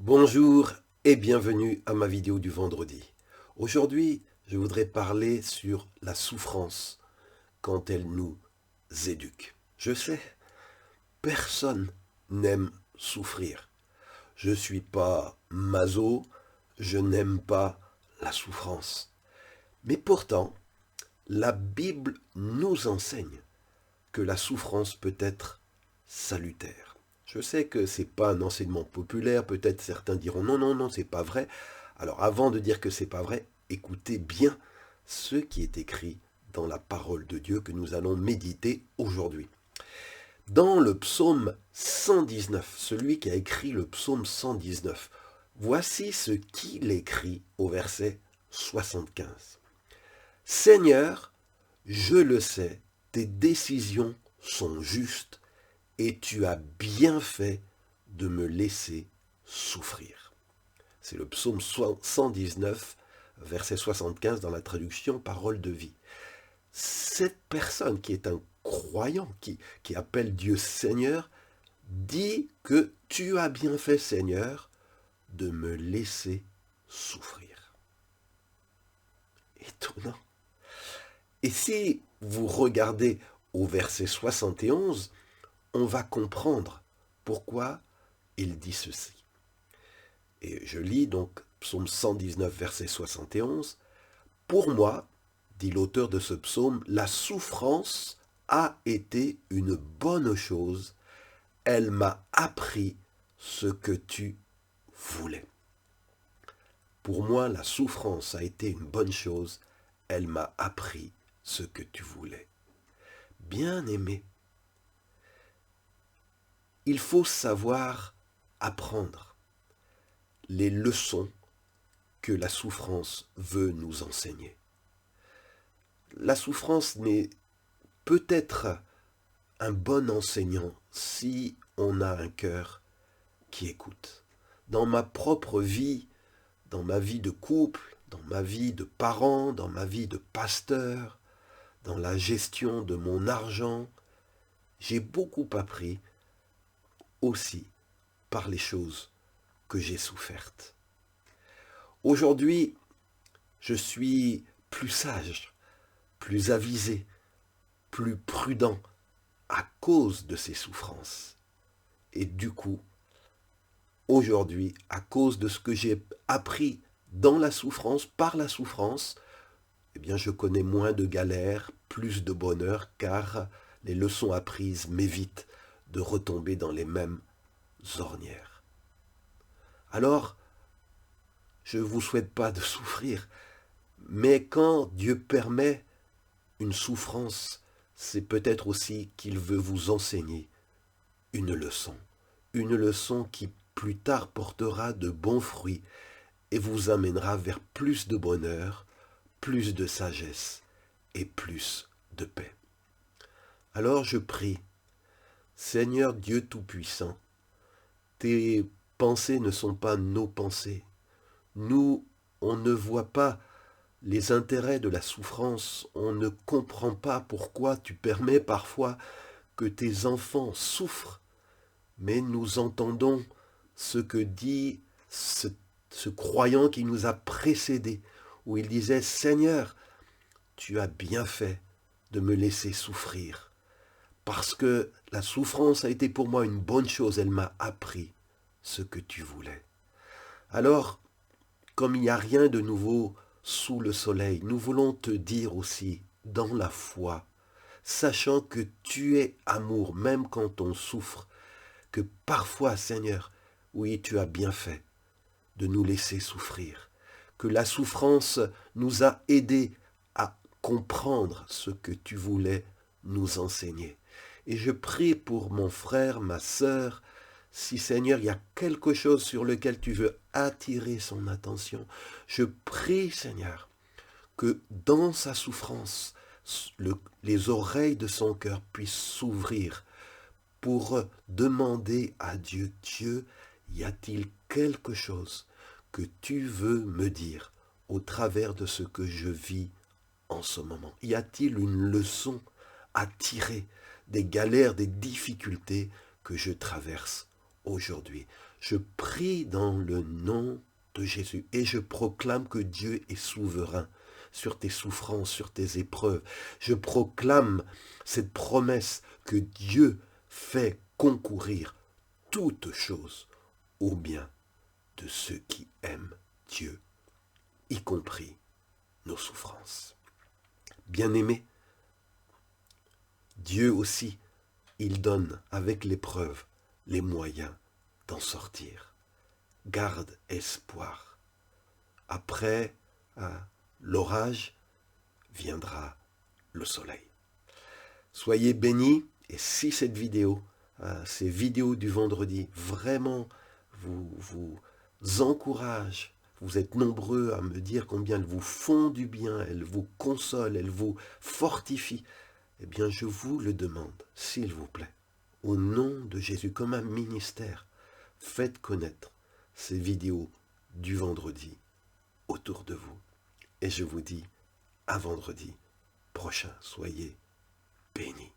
Bonjour et bienvenue à ma vidéo du vendredi. Aujourd'hui, je voudrais parler sur la souffrance quand elle nous éduque. Je sais, personne n'aime souffrir. Je ne suis pas maso, je n'aime pas la souffrance. Mais pourtant, la Bible nous enseigne que la souffrance peut être salutaire. Je sais que ce n'est pas un enseignement populaire, peut-être certains diront non, non, non, c'est pas vrai. Alors avant de dire que c'est pas vrai, écoutez bien ce qui est écrit dans la parole de Dieu que nous allons méditer aujourd'hui. Dans le psaume 119, celui qui a écrit le psaume 119, voici ce qu'il écrit au verset 75. Seigneur, je le sais, tes décisions sont justes et tu as bien fait de me laisser souffrir. C'est le psaume 119, verset 75 dans la traduction Parole de vie. Cette personne qui est un croyant, qui appelle Dieu Seigneur, dit que tu as bien fait Seigneur de me laisser souffrir. Étonnant. Et si vous regardez au verset 71, on va comprendre pourquoi il dit ceci. Et je lis donc psaume 119, verset 71. Pour moi, dit l'auteur de ce psaume, la souffrance a été une bonne chose. Elle m'a appris ce que tu voulais. Pour moi, la souffrance a été une bonne chose. Elle m'a appris ce que tu voulais. Bien-aimé, il faut savoir apprendre les leçons que la souffrance veut nous enseigner. La souffrance peut être un bon enseignant si on a un cœur qui écoute. Dans ma propre vie, dans ma vie de couple, dans ma vie de parent, dans ma vie de pasteur, dans la gestion de mon argent, j'ai beaucoup appris aussi par les choses que j'ai souffertes. Aujourd'hui, je suis plus sage, plus avisé, plus prudent à cause de ces souffrances. Et du coup, aujourd'hui, à cause de ce que j'ai appris dans la souffrance, par la souffrance, eh bien, je connais moins de galères, plus de bonheur, car les leçons apprises m'évitent de retomber dans les mêmes ornières. Alors, je ne vous souhaite pas de souffrir, mais quand Dieu permet une souffrance, c'est peut-être aussi qu'il veut vous enseigner une leçon qui plus tard portera de bons fruits et vous amènera vers plus de bonheur, plus de sagesse et plus de paix. Alors je prie, Seigneur Dieu Tout-Puissant, tes pensées ne sont pas nos pensées. Nous, on ne voit pas les intérêts de la souffrance, on ne comprend pas pourquoi tu permets parfois que tes enfants souffrent, mais nous entendons ce que dit ce croyant qui nous a précédés, où il disait, Seigneur, tu as bien fait de me laisser souffrir, parce que la souffrance a été pour moi une bonne chose, elle m'a appris ce que tu voulais. Alors, comme il n'y a rien de nouveau sous le soleil, nous voulons te dire aussi, dans la foi, sachant que tu es amour, même quand on souffre, que parfois, Seigneur, oui, tu as bien fait de nous laisser souffrir, que la souffrance nous a aidés à comprendre ce que tu voulais nous enseigner. Et je prie pour mon frère, ma sœur, si Seigneur, il y a quelque chose sur lequel tu veux attirer son attention, je prie Seigneur que dans sa souffrance, les oreilles de son cœur puissent s'ouvrir pour demander à Dieu, Dieu, y a-t-il quelque chose que tu veux me dire au travers de ce que je vis en ce moment? Y a-t-il une leçon à tirer des galères, des difficultés que je traverse aujourd'hui? Je prie dans le nom de Jésus et je proclame que Dieu est souverain sur tes souffrances, sur tes épreuves. Je proclame cette promesse que Dieu fait concourir toutes choses au bien de ceux qui aiment Dieu, y compris nos souffrances. Bien-aimés, Dieu aussi, il donne avec l'épreuve les moyens d'en sortir. Garde espoir. Après l'orage viendra le soleil. Soyez bénis et si cette vidéo, ces vidéos du vendredi, vraiment vous encouragent, vous êtes nombreux à me dire combien elles vous font du bien, elles vous consolent, elles vous fortifient, eh bien je vous le demande, s'il vous plaît, au nom de Jésus, comme un ministère, faites connaître ces vidéos du vendredi autour de vous. Et je vous dis à vendredi prochain. Soyez bénis.